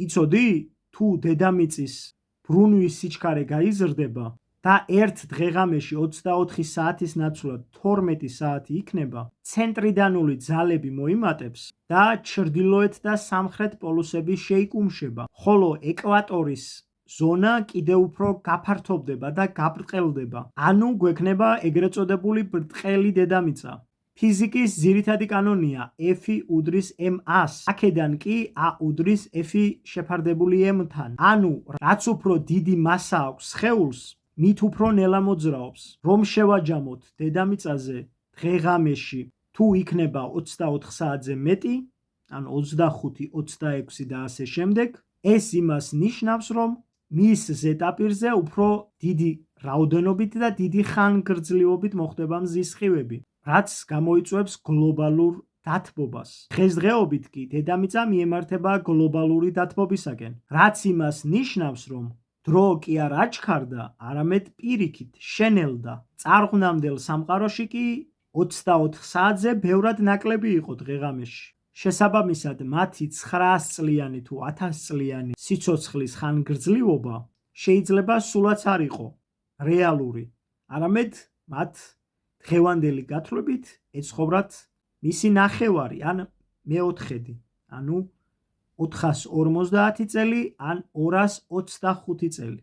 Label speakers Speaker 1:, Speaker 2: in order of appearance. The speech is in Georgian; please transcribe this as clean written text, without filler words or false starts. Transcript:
Speaker 1: იცოდი, თუ დედამიწის ბრუნვის სიჩქარე გაიზრდება და ერთ დღეღამეში 24 საათის ნაცვლად 12 საათი იქნება, ცენტრიდანული ძალები მოიმატებს და ჩრდილოეთ და სამხრეთ პოლუსები შეიკუმშება, ხოლო ეკვატორის ზონა კიდევ უფრო გაფართოვდება და გაბრტყელდება. ანუ გვექნება ეგრეთ წოდებული ბრტყელი დედამიწა. ფიზიკის ძირითადი კანონია F უდრის m-ას. აქედან კი A უდრის F შეფარდებული m-თან. ანუ რაც უფრო დიდი მასა აქვს სხეულს, მით უფრო ნელა მოძრაობს. რომ შევაჯამოთ დედამიწაზე დღეღამეში თუ იქნება 24 საათზე მეტი, ან 25, 26 და ასე შემდეგ, ეს იმას ნიშნავს, რომ მის ზედაპირზე უფრო დიდი რაოდენობით და დიდი ხანგრძლივობით მოხდება მზის სხივები, რაც გამოიწვევს გლობალურ დათბობას. დღესდღეობით კი დედამიწა მიემართება გლობალური დათბობისაკენ, რაც იმას ნიშნავს, რომ დრო კი არ აჩქარდა, არამედ პირიქით შენელდა. წარღვნამდელ სამყაროში კი 24 საათზე ბევრად ნაკლები იყო დღეღამეში. შესაბამისად, მათი 900 წლიანი თუ 1000 წლიანი სიცოცხლის ხანგრძლივობა შეიძლება სულაც არ იყო რეალური, არამედ მათ დღევანდელი გათვლებით ეცხოვრათ მისი ნახევარი ან მეოთხედი, ანუ 450 წელი ან 225 წელი.